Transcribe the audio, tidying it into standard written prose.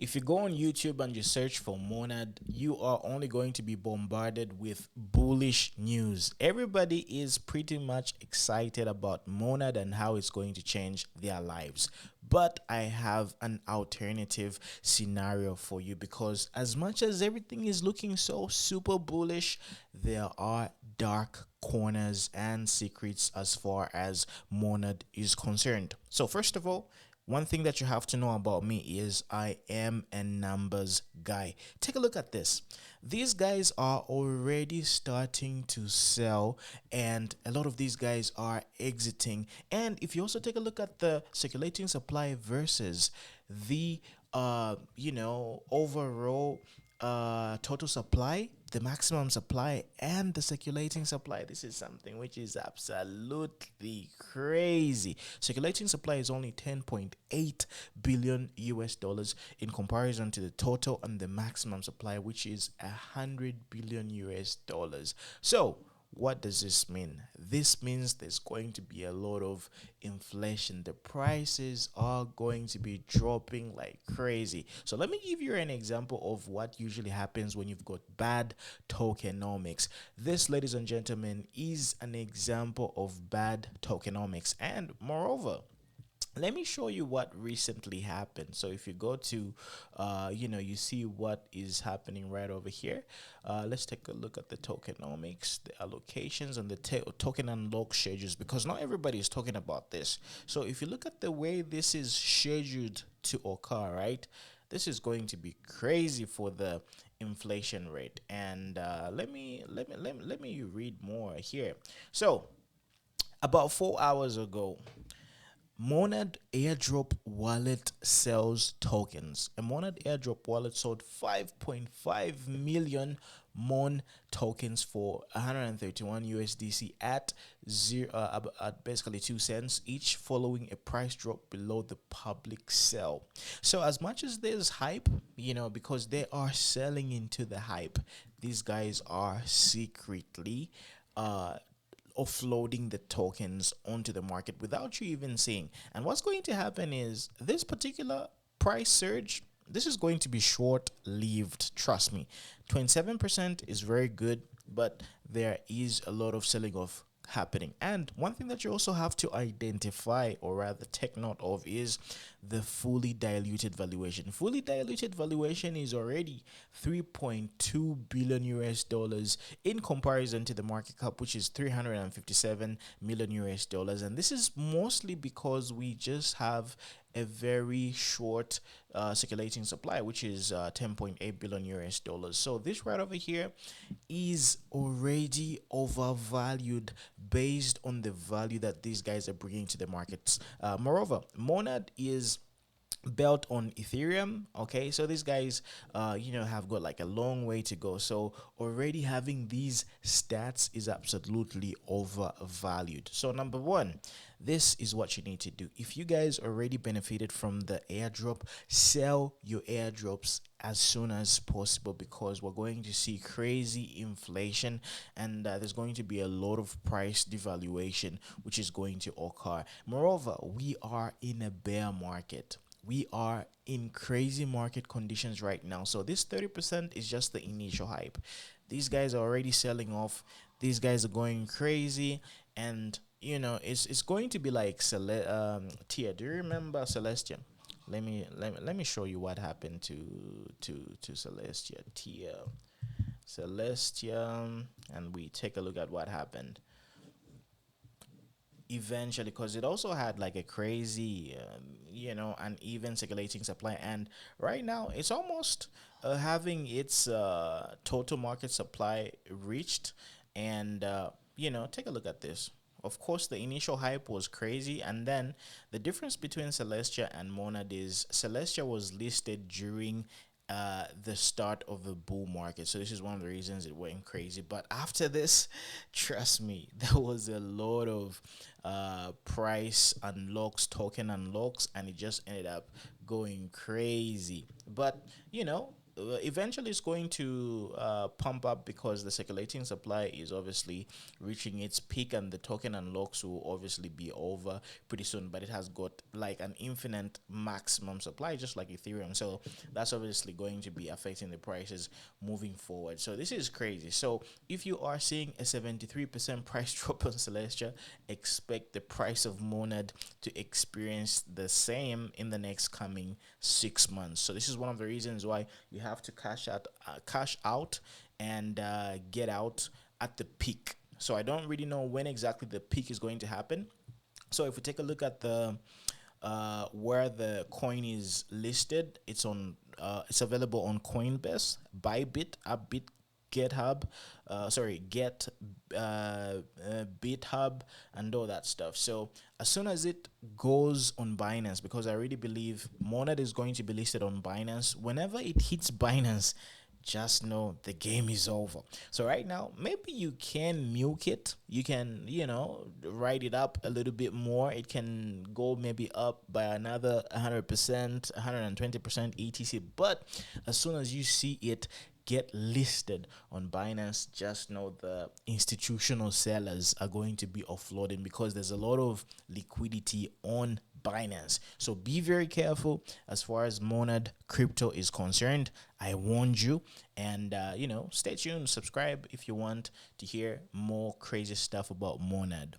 If you go on YouTube and you search for Monad, you are only going to be bombarded with bullish news. Everybody is pretty much excited about Monad and how it's going to change their lives. But I have an alternative scenario for you, because as much as everything is looking so super bullish, there are dark corners and secrets as far as Monad is concerned. So first of all, one thing that you have to know about me is I am a numbers guy. Take a look at this. These guys are already starting to sell, and a lot of these guys are exiting. And if you also take a look at the circulating supply versus the overall total supply, the maximum supply and the circulating supply, this is something which is absolutely crazy. Circulating supply is only 10.8 billion US dollars in comparison to the total and the maximum supply, which is 100 billion US dollars. So what does this mean? This means there's going to be a lot of inflation. The prices are going to be dropping like crazy. So let me give you an example of what usually happens when you've got bad tokenomics. This, ladies and gentlemen, is an example of bad tokenomics. And moreover, let me show you what recently happened. So if you go to you see what is happening right over here. Let's take a look at the tokenomics, the allocations, and the token unlock schedules, because not everybody is talking about this. So if you look at the way this is scheduled to occur, right, this is going to be crazy for the inflation rate. And let me read more here. So about 4 hours ago, Monad airdrop wallet sells tokens. A Monad airdrop wallet sold 5.5 million Mon tokens for 131 USDC at at basically 2 cents each, following a price drop below the public sell. So as much as there's hype, because they are selling into the hype, these guys are secretly offloading the tokens onto the market without you even seeing. And what's going to happen is this particular price surge, this is going to be short lived. Trust me. 27% is very good, but there is a lot of selling off happening. And one thing that you also have to identify, or rather take note of, is the fully diluted valuation. Fully diluted valuation is already 3.2 billion US dollars in comparison to the market cap, which is 357 million US dollars. And this is mostly because we just have a very short circulating supply, which is 10.8 billion US dollars. So this right over here is already overvalued based on the value that these guys are bringing to the markets. Moreover, Monad is built on Ethereum. Okay, so these guys have got like a long way to go. So already having these stats is absolutely overvalued. So number one, this is what you need to do. If you guys already benefited from the airdrop, sell your airdrops as soon as possible, because we're going to see crazy inflation, and there's going to be a lot of price devaluation which is going to occur. Moreover, we are in a bear market. We are in crazy market conditions right now. So this 30% is just the initial hype. These guys are already selling off. These guys are going crazy, and it's going to be like Tia. Do you remember Celestia? Let me show you what happened to Celestia. Tia, Celestia, and we take a look at what happened eventually, because it also had like a crazy uneven circulating supply, and right now it's almost having its total market supply reached. And take a look at this. Of course, the initial hype was crazy, and then the difference between Celestia and Monad is Celestia was listed during the start of the bull market. So this is one of the reasons it went crazy. But after this, trust me, there was a lot of price unlocks, token unlocks, and it just ended up going crazy. But eventually it's going to pump up because the circulating supply is obviously reaching its peak, and the token unlocks will obviously be over pretty soon, but it has got like an infinite maximum supply just like Ethereum. So that's obviously going to be affecting the prices moving forward. So this is crazy. So if you are seeing a 73% price drop on Celestia, expect the price of Monad to experience the same in the next coming 6 months. So this is one of the reasons why you have to cash out and get out at the peak. So I don't really know when exactly the peak is going to happen. So if we take a look at the where the coin is listed, it's available on Coinbase, Bybit, Upbit, GitHub, Get, BitHub, and all that stuff. So as soon as it goes on Binance, because I really believe Monad is going to be listed on Binance, whenever it hits Binance, just know the game is over. So right now, maybe you can milk it. You can, write it up a little bit more. It can go maybe up by another 100%, 120% etc. But as soon as you see it get listed on Binance, just know the institutional sellers are going to be offloading, because there's a lot of liquidity on Binance. So be very careful as far as Monad crypto is concerned. I warned you, and stay tuned, subscribe if you want to hear more crazy stuff about Monad.